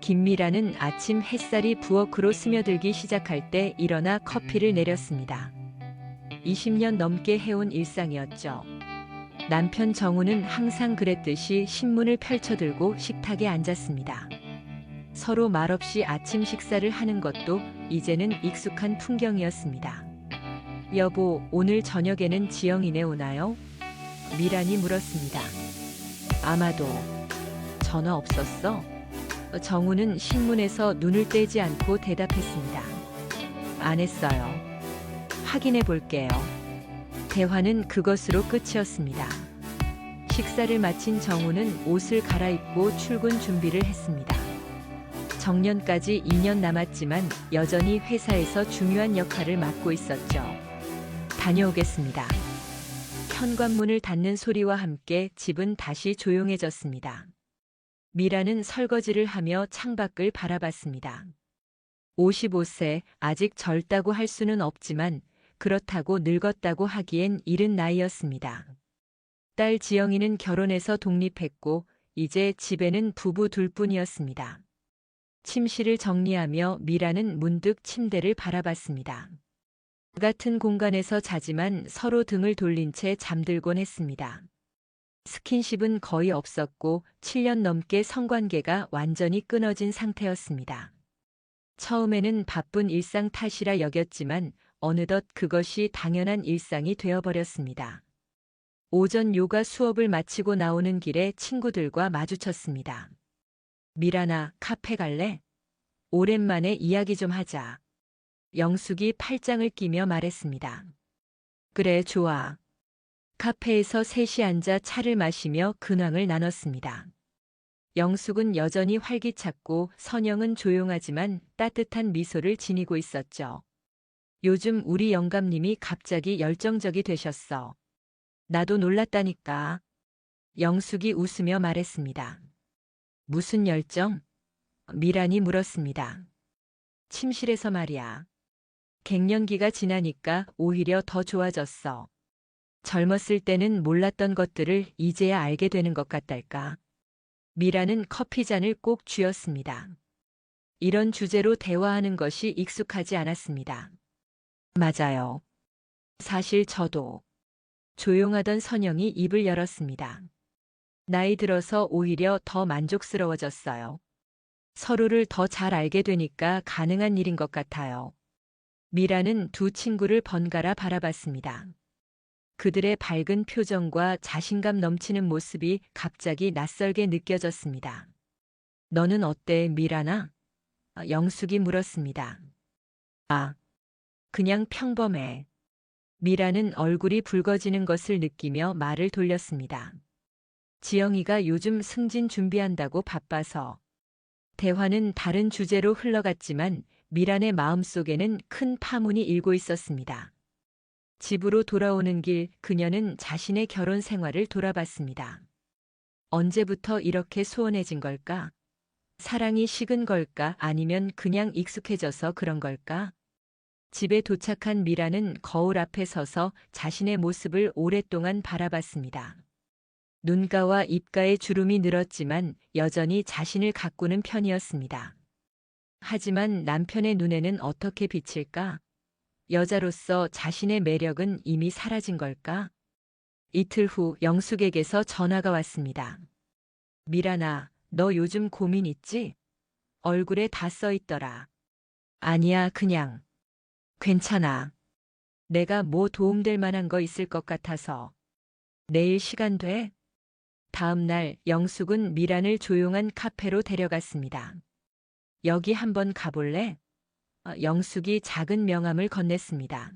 김미라는 아침 햇살이 부엌으로 스며들기 시작할 때 일어나 커피를 내렸습니다. 20년 넘게 해온 일상이었죠. 남편 정우는 항상 그랬듯이 신문을 펼쳐들고 식탁에 앉았습니다. 서로 말없이 아침 식사를 하는 것도 이제는 익숙한 풍경이었습니다. 여보, 오늘 저녁에는 지영이네 오나요? 미란이 물었습니다. 아마도. 전화 없었어? 정우는 신문에서 눈을 떼지 않고 대답했습니다. 안 했어요. 확인해 볼게요. 대화는 그것으로 끝이었습니다. 식사를 마친 정우는 옷을 갈아입고 출근 준비를 했습니다. 정년까지 2년 남았지만 여전히 회사에서 중요한 역할을 맡고 있었죠. 다녀오겠습니다. 현관문을 닫는 소리와 함께 집은 다시 조용해졌습니다. 미라는 설거지를 하며 창밖을 바라봤습니다. 55세, 아직 젊다고 할 수는 없지만 그렇다고 늙었다고 하기엔 이른 나이였습니다. 딸 지영이는 결혼해서 독립했고 이제 집에는 부부 둘뿐이었습니다. 침실을 정리하며 미라는 문득 침대를 바라봤습니다. 같은 공간에서 자지만 서로 등을 돌린 채 잠들곤 했습니다. 스킨십은 거의 없었고 7년 넘게 성관계가 완전히 끊어진 상태였습니다. 처음에는 바쁜 일상 탓이라 여겼지만 어느덧 그것이 당연한 일상이 되어버렸습니다. 오전 요가 수업을 마치고 나오는 길에 친구들과 마주쳤습니다. 미란아, 카페 갈래? 오랜만에 이야기 좀 하자. 영숙이 팔짱을 끼며 말했습니다. 그래, 좋아. 카페에서 셋이 앉아 차를 마시며 근황을 나눴습니다. 영숙은 여전히 활기찼고 선영은 조용하지만 따뜻한 미소를 지니고 있었죠. 요즘 우리 영감님이 갑자기 열정적이 되셨어. 나도 놀랐다니까. 영숙이 웃으며 말했습니다. 무슨 열정? 미란이 물었습니다. 침실에서 말이야. 갱년기가 지나니까 오히려 더 좋아졌어. 젊었을 때는 몰랐던 것들을 이제야 알게 되는 것 같달까. 미라는 커피잔을 꼭 쥐었습니다. 이런 주제로 대화하는 것이 익숙하지 않았습니다. 맞아요. 사실 저도. 조용하던 선영이 입을 열었습니다. 나이 들어서 오히려 더 만족스러워졌어요. 서로를 더 잘 알게 되니까 가능한 일인 것 같아요. 미라는 두 친구를 번갈아 바라봤습니다. 그들의 밝은 표정과 자신감 넘치는 모습이 갑자기 낯설게 느껴졌습니다. 너는 어때, 미라나? 영숙이 물었습니다. 아, 그냥 평범해. 미라는 얼굴이 붉어지는 것을 느끼며 말을 돌렸습니다. 지영이가 요즘 승진 준비한다고 바빠서. 대화는 다른 주제로 흘러갔지만 미란의 마음속에는 큰 파문이 일고 있었습니다. 집으로 돌아오는 길 그녀는 자신의 결혼 생활을 돌아봤습니다. 언제부터 이렇게 소원해진 걸까? 사랑이 식은 걸까? 아니면 그냥 익숙해져서 그런 걸까? 집에 도착한 미라는 거울 앞에 서서 자신의 모습을 오랫동안 바라봤습니다. 눈가와 입가에 주름이 늘었지만 여전히 자신을 가꾸는 편이었습니다. 하지만 남편의 눈에는 어떻게 비칠까? 여자로서 자신의 매력은 이미 사라진 걸까? 이틀 후 영숙에게서 전화가 왔습니다. 미란아, 너 요즘 고민 있지? 얼굴에 다 써 있더라. 아니야, 그냥. 괜찮아. 내가 뭐 도움될 만한 거 있을 것 같아서. 내일 시간 돼? 다음 날 영숙은 미란을 조용한 카페로 데려갔습니다. 여기 한번 가볼래? 영숙이 작은 명함을 건넸습니다.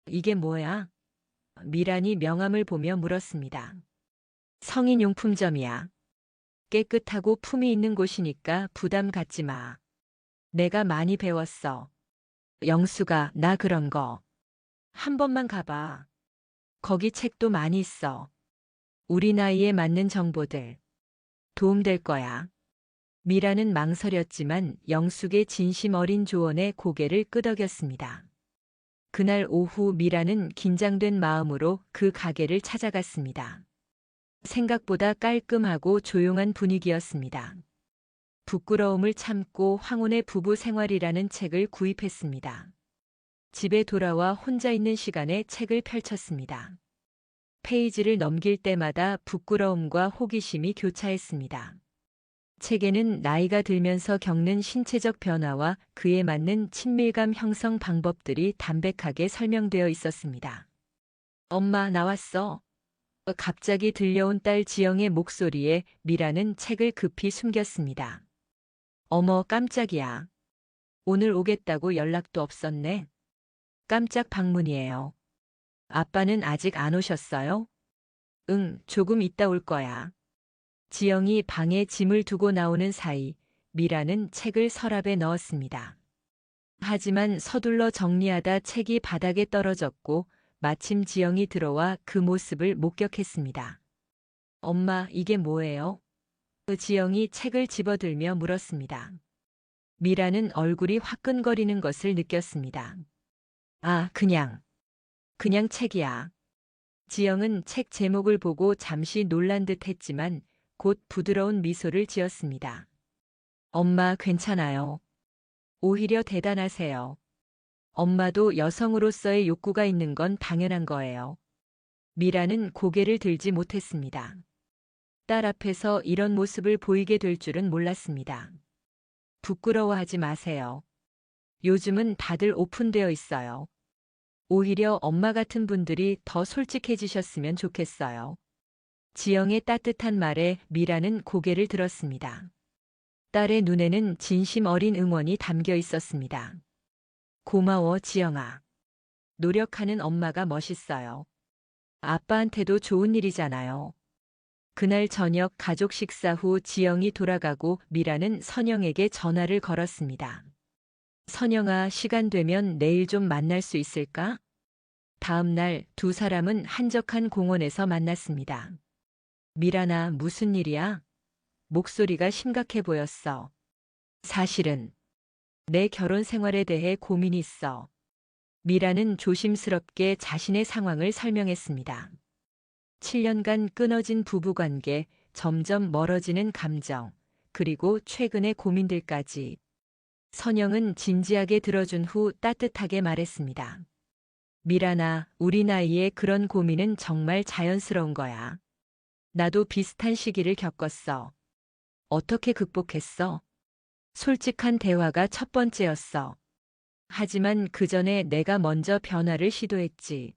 이게 뭐야? 미란이 명함을 보며 물었습니다. 성인용품점이야. 깨끗하고 품위 있는 곳이니까 부담 갖지 마. 내가 많이 배웠어. 영숙아, 나 그런 거. 한 번만 가봐. 거기 책도 많이 있어. 우리 나이에 맞는 정보들. 도움될 거야. 미라는 망설였지만 영숙의 진심 어린 조언에 고개를 끄덕였습니다. 그날 오후 미라는 긴장된 마음으로 그 가게를 찾아갔습니다. 생각보다 깔끔하고 조용한 분위기였습니다. 부끄러움을 참고 황혼의 부부 생활이라는 책을 구입했습니다. 집에 돌아와 혼자 있는 시간에 책을 펼쳤습니다. 페이지를 넘길 때마다 부끄러움과 호기심이 교차했습니다. 책에는 나이가 들면서 겪는 신체적 변화와 그에 맞는 친밀감 형성 방법들이 담백하게 설명되어 있었습니다. 엄마, 나왔어. 갑자기 들려온 딸 지영의 목소리에 미라는 책을 급히 숨겼습니다. 어머, 깜짝이야. 오늘 오겠다고 연락도 없었네. 깜짝 방문이에요. 아빠는 아직 안 오셨어요? 응, 조금 있다 올 거야. 지영이 방에 짐을 두고 나오는 사이 미라는 책을 서랍에 넣었습니다. 하지만 서둘러 정리하다 책이 바닥에 떨어졌고 마침 지영이 들어와 그 모습을 목격했습니다. 엄마, 이게 뭐예요? 지영이 책을 집어들며 물었습니다. 미라는 얼굴이 화끈거리는 것을 느꼈습니다. 아, 그냥 책이야. 지영은 책 제목을 보고 잠시 놀란 듯 했지만 곧 부드러운 미소를 지었습니다. 엄마, 괜찮아요. 오히려 대단하세요. 엄마도 여성으로서의 욕구가 있는 건 당연한 거예요. 미라는 고개를 들지 못했습니다. 딸 앞에서 이런 모습을 보이게 될 줄은 몰랐습니다. 부끄러워하지 마세요. 요즘은 다들 오픈되어 있어요. 오히려 엄마 같은 분들이 더 솔직해지셨으면 좋겠어요. 지영의 따뜻한 말에 미라는 고개를 들었습니다. 딸의 눈에는 진심 어린 응원이 담겨 있었습니다. 고마워, 지영아. 노력하는 엄마가 멋있어요. 아빠한테도 좋은 일이잖아요. 그날 저녁 가족 식사 후 지영이 돌아가고 미라는 선영에게 전화를 걸었습니다. 선영아, 시간 되면 내일 좀 만날 수 있을까? 다음 날 두 사람은 한적한 공원에서 만났습니다. 미라나, 무슨 일이야? 목소리가 심각해 보였어. 사실은 내 결혼 생활에 대해 고민이 있어. 미라는 조심스럽게 자신의 상황을 설명했습니다. 7년간 끊어진 부부관계, 점점 멀어지는 감정, 그리고 최근의 고민들까지. 선영은 진지하게 들어준 후 따뜻하게 말했습니다. 미라나, 우리 나이에 그런 고민은 정말 자연스러운 거야. 나도 비슷한 시기를 겪었어. 어떻게 극복했어? 솔직한 대화가 첫 번째였어. 하지만 그 전에 내가 먼저 변화를 시도했지.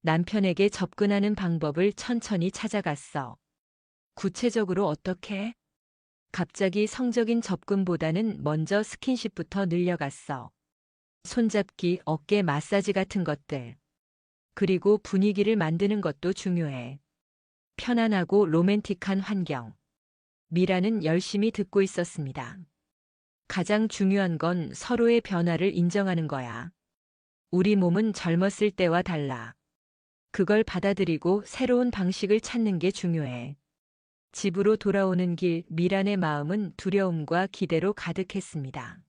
남편에게 접근하는 방법을 천천히 찾아갔어. 구체적으로 어떻게? 갑자기 성적인 접근보다는 먼저 스킨십부터 늘려갔어. 손잡기, 어깨 마사지 같은 것들. 그리고 분위기를 만드는 것도 중요해. 편안하고 로맨틱한 환경. 미라는 열심히 듣고 있었습니다. 가장 중요한 건 서로의 변화를 인정하는 거야. 우리 몸은 젊었을 때와 달라. 그걸 받아들이고 새로운 방식을 찾는 게 중요해. 집으로 돌아오는 길 미란의 마음은 두려움과 기대로 가득했습니다.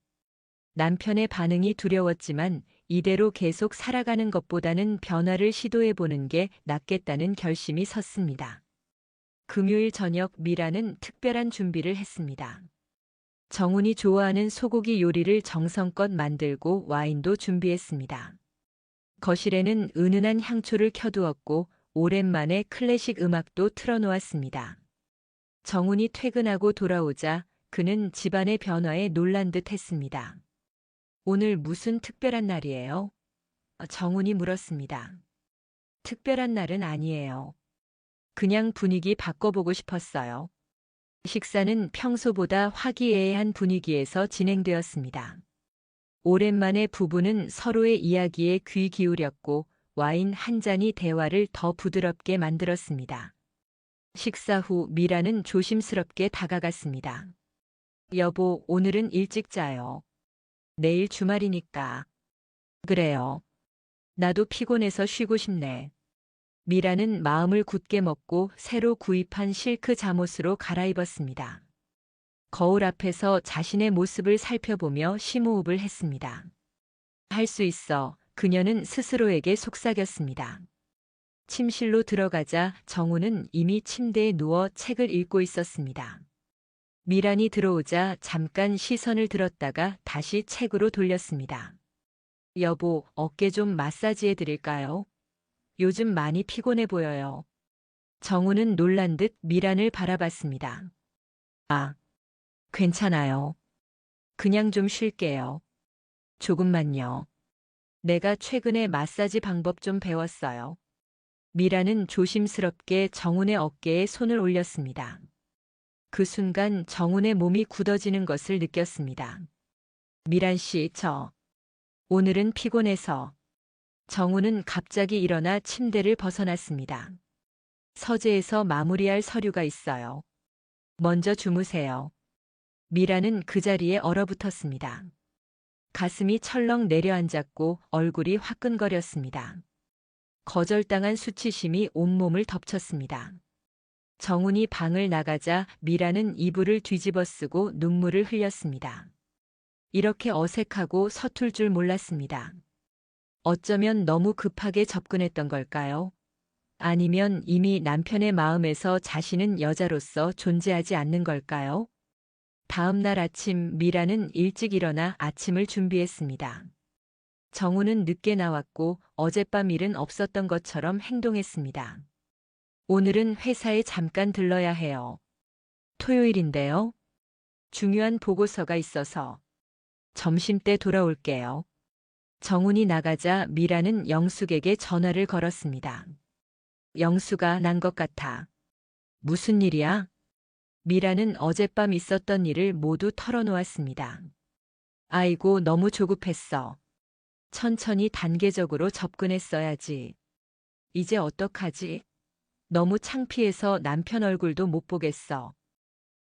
남편의 반응이 두려웠지만 이대로 계속 살아가는 것보다는 변화를 시도해보는 게 낫겠다는 결심이 섰습니다. 금요일 저녁 미라는 특별한 준비를 했습니다. 정훈이 좋아하는 소고기 요리를 정성껏 만들고 와인도 준비했습니다. 거실에는 은은한 향초를 켜두었고 오랜만에 클래식 음악도 틀어놓았습니다. 정훈이 퇴근하고 돌아오자 그는 집안의 변화에 놀란 듯 했습니다. 오늘 무슨 특별한 날이에요? 정훈이 물었습니다. 특별한 날은 아니에요. 그냥 분위기 바꿔보고 싶었어요. 식사는 평소보다 화기애애한 분위기에서 진행되었습니다. 오랜만에 부부는 서로의 이야기에 귀 기울였고 와인 한 잔이 대화를 더 부드럽게 만들었습니다. 식사 후 미라는 조심스럽게 다가갔습니다. 여보, 오늘은 일찍 자요. 내일 주말이니까. 그래요. 나도 피곤해서 쉬고 싶네. 미라는 마음을 굳게 먹고 새로 구입한 실크 잠옷으로 갈아입었습니다. 거울 앞에서 자신의 모습을 살펴보며 심호흡을 했습니다. 할 수 있어. 그녀는 스스로에게 속삭였습니다. 침실로 들어가자 정우는 이미 침대에 누워 책을 읽고 있었습니다. 미란이 들어오자 잠깐 시선을 들었다가 다시 책으로 돌렸습니다. 여보, 어깨 좀 마사지해 드릴까요? 요즘 많이 피곤해 보여요. 정우는 놀란 듯 미란을 바라봤습니다. 아, 괜찮아요. 그냥 좀 쉴게요. 조금만요. 내가 최근에 마사지 방법 좀 배웠어요. 미라는 조심스럽게 정훈의 어깨에 손을 올렸습니다. 그 순간 정훈의 몸이 굳어지는 것을 느꼈습니다. 미란 씨, 오늘은 피곤해서. 정훈은 갑자기 일어나 침대를 벗어났습니다. 서재에서 마무리할 서류가 있어요. 먼저 주무세요. 미라는 그 자리에 얼어붙었습니다. 가슴이 철렁 내려앉았고 얼굴이 화끈거렸습니다. 거절당한 수치심이 온몸을 덮쳤습니다. 정훈이 방을 나가자 미라는 이불을 뒤집어 쓰고 눈물을 흘렸습니다. 이렇게 어색하고 서툴 줄 몰랐습니다. 어쩌면 너무 급하게 접근했던 걸까요? 아니면 이미 남편의 마음에서 자신은 여자로서 존재하지 않는 걸까요? 다음 날 아침 미라는 일찍 일어나 아침을 준비했습니다. 정우는 늦게 나왔고 어젯밤 일은 없었던 것처럼 행동했습니다. 오늘은 회사에 잠깐 들러야 해요. 토요일인데요. 중요한 보고서가 있어서. 점심때 돌아올게요. 정훈이 나가자 미라는 영숙에게 전화를 걸었습니다. 영수가 난 것 같아. 무슨 일이야? 미라는 어젯밤 있었던 일을 모두 털어놓았습니다. 아이고, 너무 조급했어. 천천히 단계적으로 접근했어야지. 이제 어떡하지? 너무 창피해서 남편 얼굴도 못 보겠어.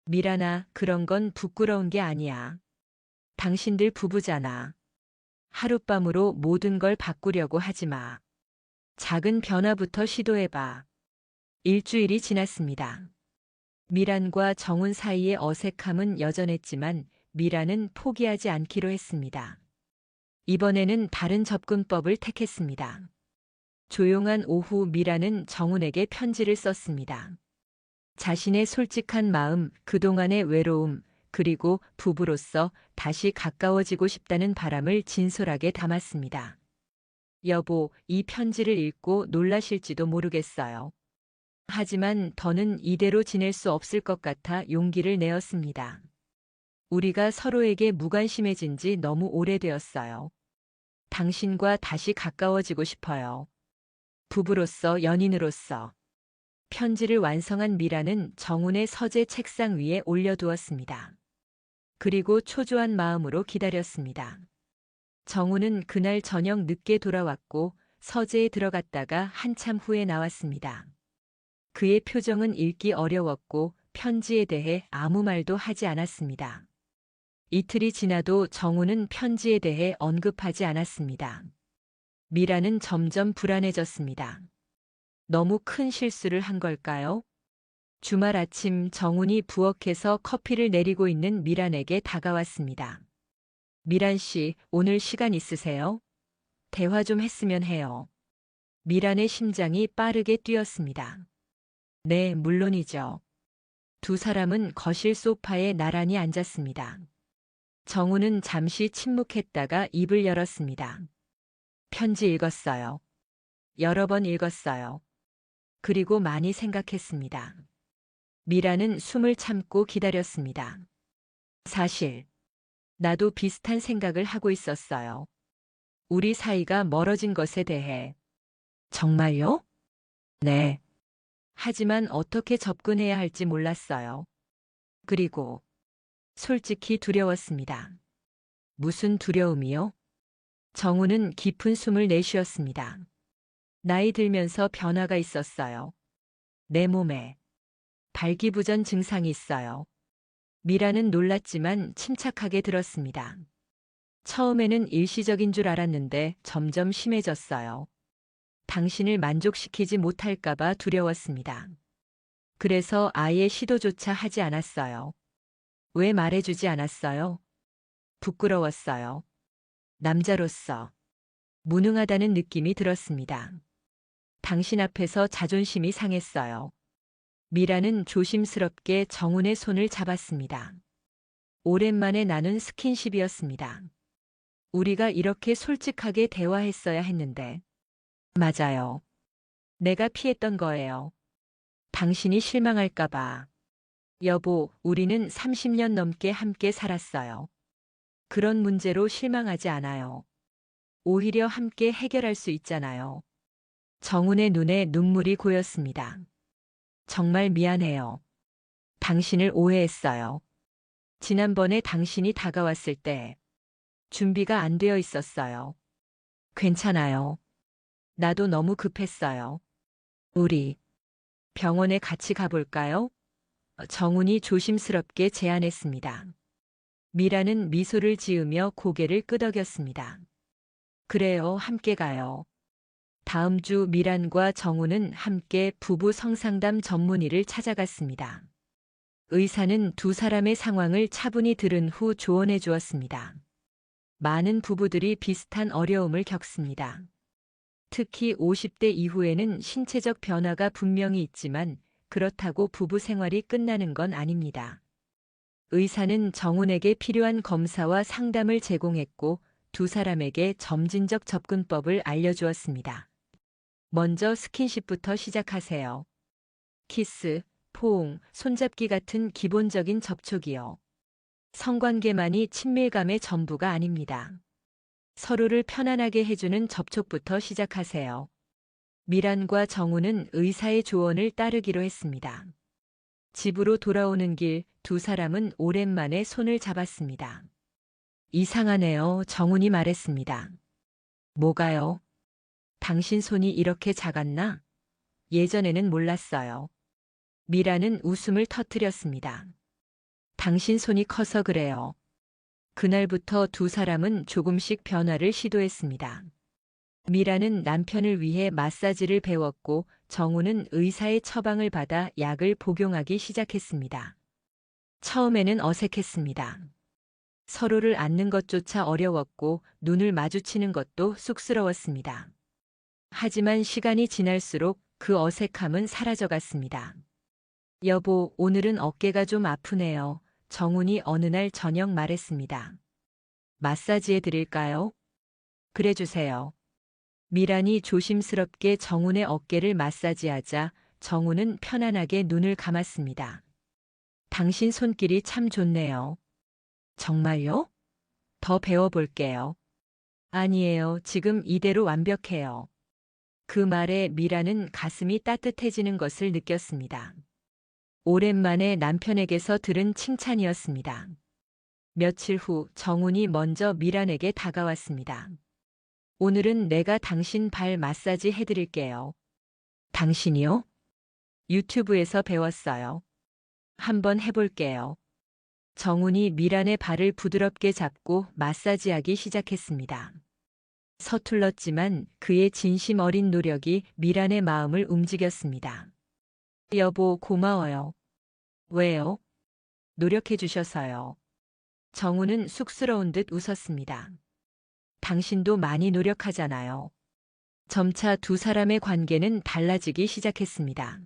미란아, 그런 건 부끄러운 게 아니야. 당신들 부부잖아. 하룻밤으로 모든 걸 바꾸려고 하지 마. 작은 변화부터 시도해봐. 일주일이 지났습니다. 미란과 정훈 사이의 어색함은 여전했지만 미란은 포기하지 않기로 했습니다. 이번에는 다른 접근법을 택했습니다. 조용한 오후 미라는 정훈에게 편지를 썼습니다. 자신의 솔직한 마음, 그동안의 외로움, 그리고 부부로서 다시 가까워지고 싶다는 바람을 진솔하게 담았습니다. 여보, 이 편지를 읽고 놀라실지도 모르겠어요. 하지만 더는 이대로 지낼 수 없을 것 같아 용기를 내었습니다. 우리가 서로에게 무관심해진 지 너무 오래되었어요. 당신과 다시 가까워지고 싶어요. 부부로서, 연인으로서. 편지를 완성한 미라는 정훈의 서재 책상 위에 올려두었습니다. 그리고 초조한 마음으로 기다렸습니다. 정훈은 그날 저녁 늦게 돌아왔고 서재에 들어갔다가 한참 후에 나왔습니다. 그의 표정은 읽기 어려웠고 편지에 대해 아무 말도 하지 않았습니다. 이틀이 지나도 정훈은 편지에 대해 언급하지 않았습니다. 미라는 점점 불안해졌습니다. 너무 큰 실수를 한 걸까요? 주말 아침 정훈이 부엌에서 커피를 내리고 있는 미란에게 다가왔습니다. 미란 씨, 오늘 시간 있으세요? 대화 좀 했으면 해요. 미란의 심장이 빠르게 뛰었습니다. 네, 물론이죠. 두 사람은 거실 소파에 나란히 앉았습니다. 정훈은 잠시 침묵했다가 입을 열었습니다. 편지 읽었어요. 여러 번 읽었어요. 그리고 많이 생각했습니다. 미라는 숨을 참고 기다렸습니다. 사실, 나도 비슷한 생각을 하고 있었어요. 우리 사이가 멀어진 것에 대해. 정말요? 네. 하지만 어떻게 접근해야 할지 몰랐어요. 그리고 솔직히 두려웠습니다. 무슨 두려움이요? 정우는 깊은 숨을 내쉬었습니다. 나이 들면서 변화가 있었어요. 내 몸에 발기부전 증상이 있어요. 미라는 놀랐지만 침착하게 들었습니다. 처음에는 일시적인 줄 알았는데 점점 심해졌어요. 당신을 만족시키지 못할까봐 두려웠습니다. 그래서 아예 시도조차 하지 않았어요. 왜 말해주지 않았어요? 부끄러웠어요. 남자로서 무능하다는 느낌이 들었습니다. 당신 앞에서 자존심이 상했어요. 미라는 조심스럽게 정훈의 손을 잡았습니다. 오랜만에 나눈 스킨십이었습니다. 우리가 이렇게 솔직하게 대화했어야 했는데. 맞아요. 내가 피했던 거예요. 당신이 실망할까봐. 여보, 우리는 30년 넘게 함께 살았어요. 그런 문제로 실망하지 않아요. 오히려 함께 해결할 수 있잖아요. 정훈의 눈에 눈물이 고였습니다. 정말 미안해요. 당신을 오해했어요. 지난번에 당신이 다가왔을 때 준비가 안 되어 있었어요. 괜찮아요. 나도 너무 급했어요. 우리 병원에 같이 가볼까요? 정훈이 조심스럽게 제안했습니다. 미라는 미소를 지으며 고개를 끄덕였습니다. 그래요, 함께 가요. 다음 주 미란과 정훈은 함께 부부 성상담 전문의를 찾아갔습니다. 의사는 두 사람의 상황을 차분히 들은 후 조언해 주었습니다. 많은 부부들이 비슷한 어려움을 겪습니다. 특히 50대 이후에는 신체적 변화가 분명히 있지만 그렇다고 부부 생활이 끝나는 건 아닙니다. 의사는 정훈에게 필요한 검사와 상담을 제공했고 두 사람에게 점진적 접근법을 알려주었습니다. 먼저 스킨십부터 시작하세요. 키스, 포옹, 손잡기 같은 기본적인 접촉이요. 성관계만이 친밀감의 전부가 아닙니다. 서로를 편안하게 해주는 접촉부터 시작하세요. 미란과 정훈은 의사의 조언을 따르기로 했습니다. 집으로 돌아오는 길 두 사람은 오랜만에 손을 잡았습니다. 이상하네요, 정훈이 말했습니다. 뭐가요? 당신 손이 이렇게 작았나? 예전에는 몰랐어요. 미라는 웃음을 터뜨렸습니다. 당신 손이 커서 그래요. 그날부터 두 사람은 조금씩 변화를 시도했습니다. 미라는 남편을 위해 마사지를 배웠고 정훈은 의사의 처방을 받아 약을 복용하기 시작했습니다. 처음에는 어색했습니다. 서로를 안는 것조차 어려웠고 눈을 마주치는 것도 쑥스러웠습니다. 하지만 시간이 지날수록 그 어색함은 사라져갔습니다. 여보, 오늘은 어깨가 좀 아프네요. 정훈이 어느 날 저녁 말했습니다. 마사지해 드릴까요? 그래 주세요. 미란이 조심스럽게 정훈의 어깨를 마사지하자 정훈은 편안하게 눈을 감았습니다. 당신 손길이 참 좋네요. 정말요? 더 배워볼게요. 아니에요. 지금 이대로 완벽해요. 그 말에 미라는 가슴이 따뜻해지는 것을 느꼈습니다. 오랜만에 남편에게서 들은 칭찬이었습니다. 며칠 후 정훈이 먼저 미란에게 다가왔습니다. 오늘은 내가 당신 발 마사지 해드릴게요. 당신이요? 유튜브에서 배웠어요. 한번 해볼게요. 정훈이 미란의 발을 부드럽게 잡고 마사지하기 시작했습니다. 서툴렀지만 그의 진심 어린 노력이 미란의 마음을 움직였습니다. 여보, 고마워요. 왜요? 노력해 주셔서요. 정훈은 쑥스러운 듯 웃었습니다. 당신도 많이 노력하잖아요. 점차 두 사람의 관계는 달라지기 시작했습니다.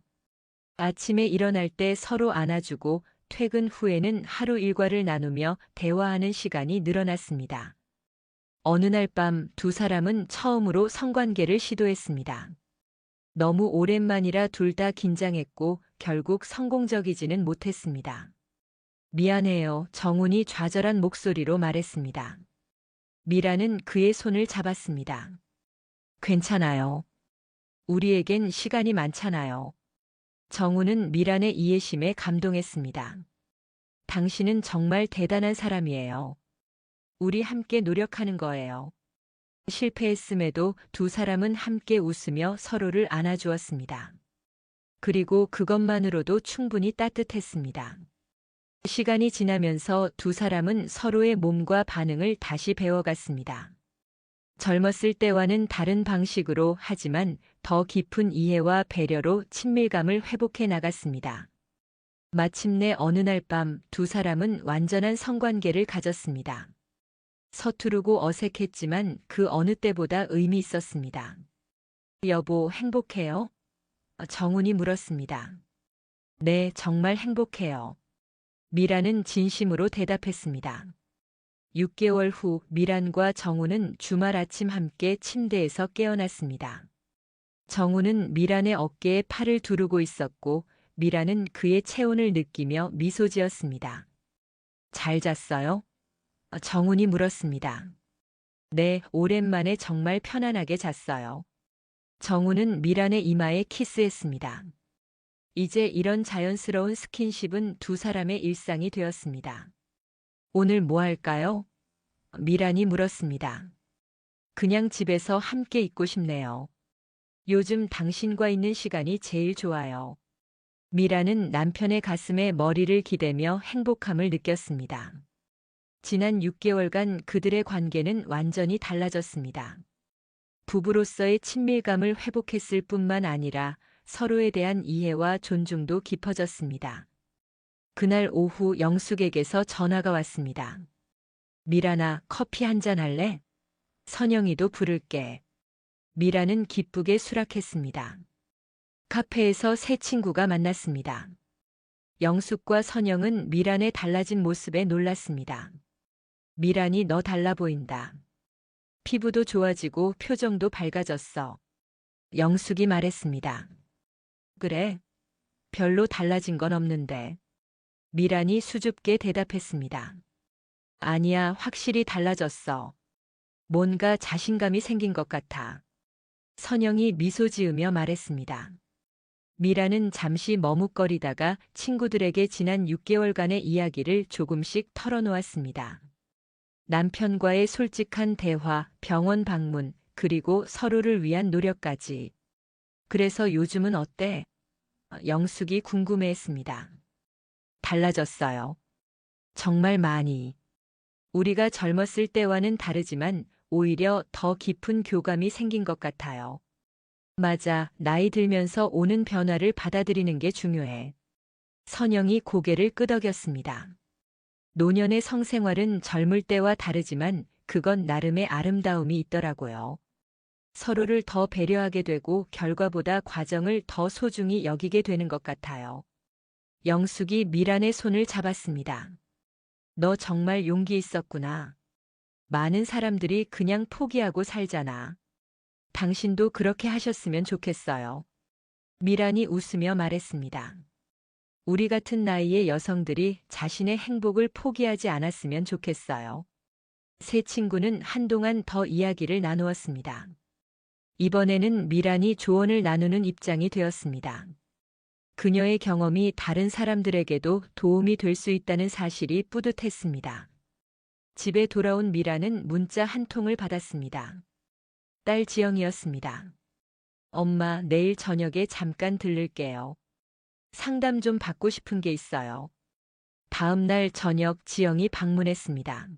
아침에 일어날 때 서로 안아주고 퇴근 후에는 하루 일과를 나누며 대화하는 시간이 늘어났습니다. 어느 날 밤 두 사람은 처음으로 성관계를 시도했습니다. 너무 오랜만이라 둘 다 긴장했고 결국 성공적이지는 못했습니다. 미안해요, 정훈이 좌절한 목소리로 말했습니다. 미라는 그의 손을 잡았습니다. 괜찮아요. 우리에겐 시간이 많잖아요. 정훈은 미란의 이해심에 감동했습니다. 당신은 정말 대단한 사람이에요. 우리 함께 노력하는 거예요. 실패했음에도 두 사람은 함께 웃으며 서로를 안아주었습니다. 그리고 그것만으로도 충분히 따뜻했습니다. 시간이 지나면서 두 사람은 서로의 몸과 반응을 다시 배워갔습니다. 젊었을 때와는 다른 방식으로 하지만 더 깊은 이해와 배려로 친밀감을 회복해 나갔습니다. 마침내 어느 날 밤 두 사람은 완전한 성관계를 가졌습니다. 서투르고 어색했지만 그 어느 때보다 의미 있었습니다. 여보, 행복해요? 정훈이 물었습니다. 네, 정말 행복해요. 미라는 진심으로 대답했습니다. 6개월 후 미란과 정우는 주말 아침 함께 침대에서 깨어났습니다. 정우는 미란의 어깨에 팔을 두르고 있었고 미란은 그의 체온을 느끼며 미소 지었습니다. 잘 잤어요? 정훈이 물었습니다. 네, 오랜만에 정말 편안하게 잤어요. 정우는 미란의 이마에 키스했습니다. 이제 이런 자연스러운 스킨십은 두 사람의 일상이 되었습니다. 오늘 뭐 할까요? 미란이 물었습니다. 그냥 집에서 함께 있고 싶네요. 요즘 당신과 있는 시간이 제일 좋아요. 미라는 남편의 가슴에 머리를 기대며 행복함을 느꼈습니다. 지난 6개월간 그들의 관계는 완전히 달라졌습니다. 부부로서의 친밀감을 회복했을 뿐만 아니라 서로에 대한 이해와 존중도 깊어졌습니다. 그날 오후 영숙에게서 전화가 왔습니다. 미란아, 커피 한잔 할래? 선영이도 부를게. 미라는 기쁘게 수락했습니다. 카페에서 새 친구가 만났습니다. 영숙과 선영은 미란의 달라진 모습에 놀랐습니다. 미란이 너 달라 보인다. 피부도 좋아지고 표정도 밝아졌어. 영숙이 말했습니다. 그래, 별로 달라진 건 없는데. 미란이 수줍게 대답했습니다. 아니야, 확실히 달라졌어. 뭔가 자신감이 생긴 것 같아. 선영이 미소 지으며 말했습니다. 미라는 잠시 머뭇거리다가 친구들에게 지난 6개월간의 이야기를 조금씩 털어놓았습니다. 남편과의 솔직한 대화, 병원 방문, 그리고 서로를 위한 노력까지. 그래서 요즘은 어때? 영숙이 궁금해했습니다. 달라졌어요. 정말 많이. 우리가 젊었을 때와는 다르지만 오히려 더 깊은 교감이 생긴 것 같아요. 맞아, 나이 들면서 오는 변화를 받아들이는 게 중요해. 선영이 고개를 끄덕였습니다. 노년의 성생활은 젊을 때와 다르지만 그건 나름의 아름다움이 있더라고요. 서로를 더 배려하게 되고 결과보다 과정을 더 소중히 여기게 되는 것 같아요. 영숙이 미란의 손을 잡았습니다. 너 정말 용기 있었구나. 많은 사람들이 그냥 포기하고 살잖아. 당신도 그렇게 하셨으면 좋겠어요. 미란이 웃으며 말했습니다. 우리 같은 나이의 여성들이 자신의 행복을 포기하지 않았으면 좋겠어요. 세 친구는 한동안 더 이야기를 나누었습니다. 이번에는 미란이 조언을 나누는 입장이 되었습니다. 그녀의 경험이 다른 사람들에게도 도움이 될 수 있다는 사실이 뿌듯했습니다. 집에 돌아온 미란은 문자 한 통을 받았습니다. 딸 지영이었습니다. 엄마, 내일 저녁에 잠깐 들를게요. 상담 좀 받고 싶은 게 있어요. 다음 날 저녁 지영이 방문했습니다.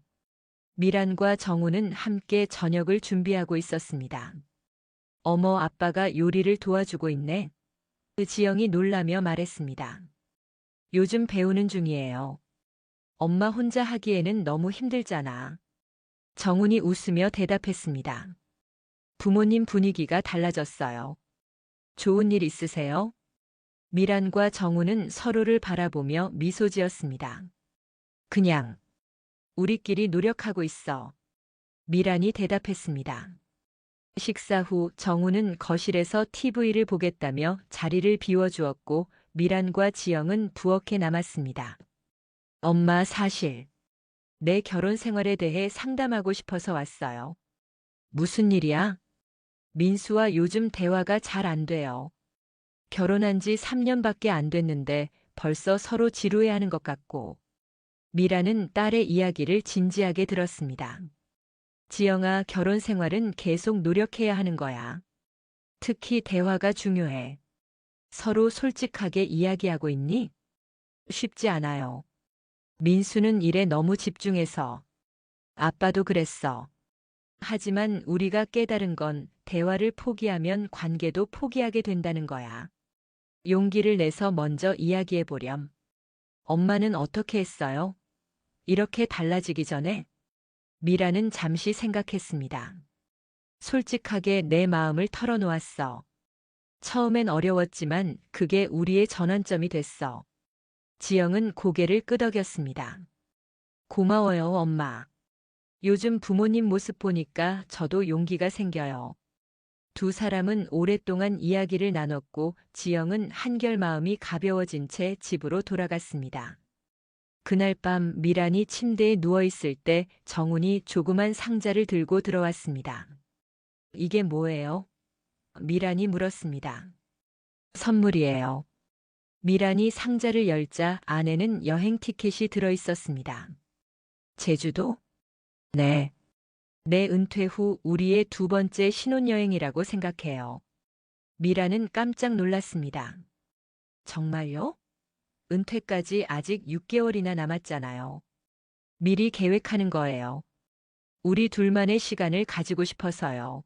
미란과 정우는 함께 저녁을 준비하고 있었습니다. 어머, 아빠가 요리를 도와주고 있네. 지영이 놀라며 말했습니다. 요즘 배우는 중이에요. 엄마 혼자 하기에는 너무 힘들잖아. 정훈이 웃으며 대답했습니다. 부모님 분위기가 달라졌어요. 좋은 일 있으세요? 미란과 정우는 서로를 바라보며 미소 지었습니다. 그냥 우리끼리 노력하고 있어. 미란이 대답했습니다. 식사 후 정우는 거실에서 TV를 보겠다며 자리를 비워주었고 미란과 지영은 부엌에 남았습니다. 엄마, 사실 내 결혼 생활에 대해 상담하고 싶어서 왔어요. 무슨 일이야? 민수와 요즘 대화가 잘 안 돼요. 결혼한 지 3년밖에 안 됐는데 벌써 서로 지루해하는 것 같고. 미라는 딸의 이야기를 진지하게 들었습니다. 지영아, 결혼 생활은 계속 노력해야 하는 거야. 특히 대화가 중요해. 서로 솔직하게 이야기하고 있니? 쉽지 않아요. 민수는 일에 너무 집중해서. 아빠도 그랬어. 하지만 우리가 깨달은 건 대화를 포기하면 관계도 포기하게 된다는 거야. 용기를 내서 먼저 이야기해 보렴. 엄마는 어떻게 했어요? 이렇게 달라지기 전에? 미라는 잠시 생각했습니다. 솔직하게 내 마음을 털어놓았어. 처음엔 어려웠지만 그게 우리의 전환점이 됐어. 지영은 고개를 끄덕였습니다. 고마워요, 엄마. 요즘 부모님 모습 보니까 저도 용기가 생겨요. 두 사람은 오랫동안 이야기를 나눴고 지영은 한결 마음이 가벼워진 채 집으로 돌아갔습니다. 그날 밤 미란이 침대에 누워있을 때 정훈이 조그만 상자를 들고 들어왔습니다. 이게 뭐예요? 미란이 물었습니다. 선물이에요. 미란이 상자를 열자 안에는 여행 티켓이 들어있었습니다. 제주도? 네. 내 은퇴 후 우리의 두 번째 신혼여행이라고 생각해요. 미라는 깜짝 놀랐습니다. 정말요? 은퇴까지 아직 6개월이나 남았잖아요. 미리 계획하는 거예요. 우리 둘만의 시간을 가지고 싶어서요.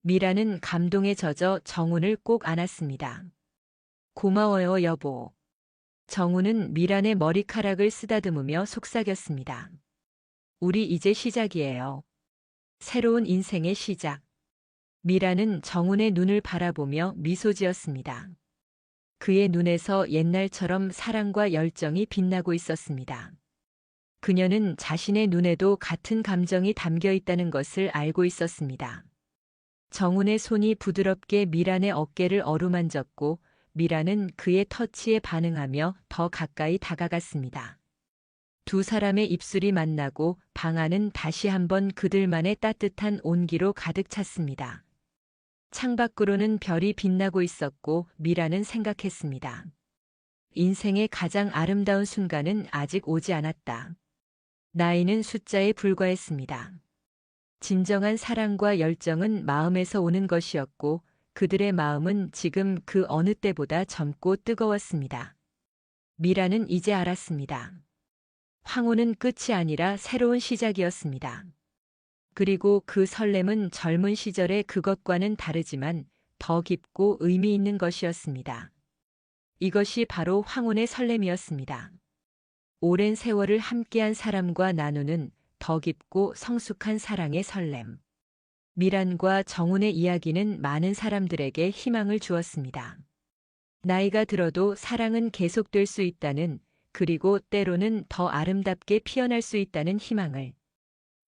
미라는 감동에 젖어 정훈을 꼭 안았습니다. 고마워요, 여보. 정훈은 미란의 머리카락을 쓰다듬으며 속삭였습니다. 우리 이제 시작이에요. 새로운 인생의 시작. 미라는 정훈의 눈을 바라보며 미소 지었습니다. 그의 눈에서 옛날처럼 사랑과 열정이 빛나고 있었습니다. 그녀는 자신의 눈에도 같은 감정이 담겨 있다는 것을 알고 있었습니다. 정훈의 손이 부드럽게 미란의 어깨를 어루만졌고 미란은 그의 터치에 반응하며 더 가까이 다가갔습니다. 두 사람의 입술이 만나고 방 안은 다시 한번 그들만의 따뜻한 온기로 가득 찼습니다. 창밖으로는 별이 빛나고 있었고 미라는 생각했습니다. 인생의 가장 아름다운 순간은 아직 오지 않았다. 나이는 숫자에 불과했습니다. 진정한 사랑과 열정은 마음에서 오는 것이었고 그들의 마음은 지금 그 어느 때보다 젊고 뜨거웠습니다. 미라는 이제 알았습니다. 황혼은 끝이 아니라 새로운 시작이었습니다. 그리고 그 설렘은 젊은 시절의 그것과는 다르지만 더 깊고 의미 있는 것이었습니다. 이것이 바로 황혼의 설렘이었습니다. 오랜 세월을 함께한 사람과 나누는 더 깊고 성숙한 사랑의 설렘. 미란과 정훈의 이야기는 많은 사람들에게 희망을 주었습니다. 나이가 들어도 사랑은 계속될 수 있다는, 그리고 때로는 더 아름답게 피어날 수 있다는 희망을.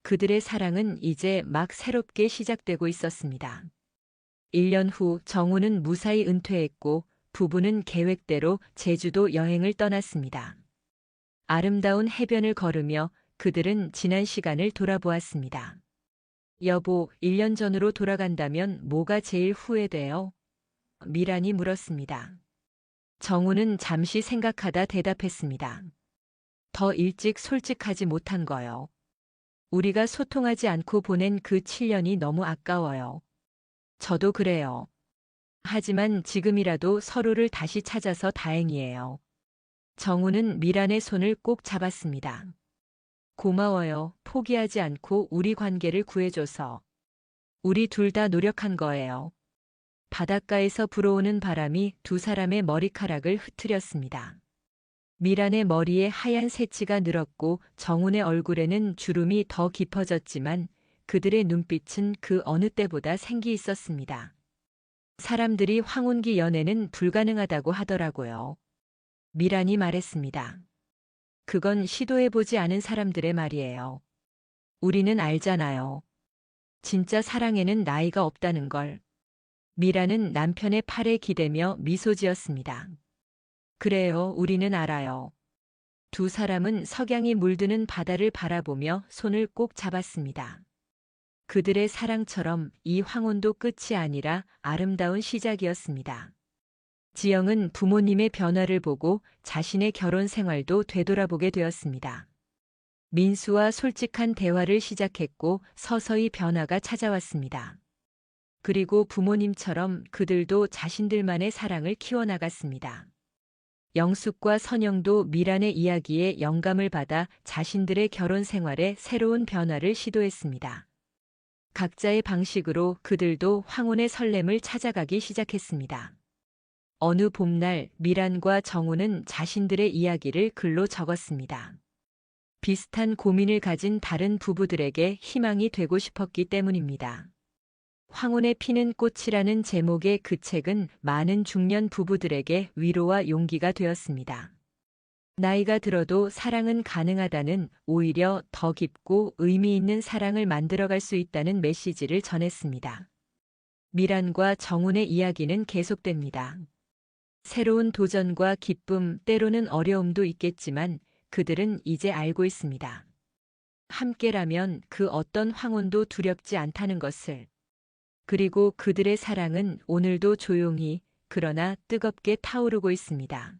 그들의 사랑은 이제 막 새롭게 시작되고 있었습니다. 1년 후 정훈은 무사히 은퇴했고 부부는 계획대로 제주도 여행을 떠났습니다. 아름다운 해변을 걸으며 그들은 지난 시간을 돌아보았습니다. 여보, 1년 전으로 돌아간다면 뭐가 제일 후회돼요? 미란이 물었습니다. 정훈은 잠시 생각하다 대답했습니다. 더 일찍 솔직하지 못한 거요. 우리가 소통하지 않고 보낸 그 7년이 너무 아까워요. 저도 그래요. 하지만 지금이라도 서로를 다시 찾아서 다행이에요. 정훈은 미란의 손을 꼭 잡았습니다. 고마워요. 포기하지 않고 우리 관계를 구해줘서. 우리 둘 다 노력한 거예요. 바닷가에서 불어오는 바람이 두 사람의 머리카락을 흐트렸습니다. 미란의 머리에 하얀 새치가 늘었고 정훈의 얼굴에는 주름이 더 깊어졌지만 그들의 눈빛은 그 어느 때보다 생기 있었습니다. 사람들이 황혼기 연애는 불가능하다고 하더라고요. 미란이 말했습니다. 그건 시도해보지 않은 사람들의 말이에요. 우리는 알잖아요. 진짜 사랑에는 나이가 없다는 걸. 미란은 남편의 팔에 기대며 미소 지었습니다. 그래요, 우리는 알아요. 두 사람은 석양이 물드는 바다를 바라보며 손을 꼭 잡았습니다. 그들의 사랑처럼 이 황혼도 끝이 아니라 아름다운 시작이었습니다. 지영은 부모님의 변화를 보고 자신의 결혼 생활도 되돌아보게 되었습니다. 민수와 솔직한 대화를 시작했고 서서히 변화가 찾아왔습니다. 그리고 부모님처럼 그들도 자신들만의 사랑을 키워나갔습니다. 영숙과 선영도 미란의 이야기에 영감을 받아 자신들의 결혼 생활에 새로운 변화를 시도했습니다. 각자의 방식으로 그들도 황혼의 설렘을 찾아가기 시작했습니다. 어느 봄날 미란과 정훈은 자신들의 이야기를 글로 적었습니다. 비슷한 고민을 가진 다른 부부들에게 희망이 되고 싶었기 때문입니다. 황혼에 피는 꽃이라는 제목의 그 책은 많은 중년 부부들에게 위로와 용기가 되었습니다. 나이가 들어도 사랑은 가능하다는, 오히려 더 깊고 의미 있는 사랑을 만들어갈 수 있다는 메시지를 전했습니다. 미란과 정훈의 이야기는 계속됩니다. 새로운 도전과 기쁨, 때로는 어려움도 있겠지만 그들은 이제 알고 있습니다. 함께라면 그 어떤 황혼도 두렵지 않다는 것을. 그리고 그들의 사랑은 오늘도 조용히, 그러나 뜨겁게 타오르고 있습니다.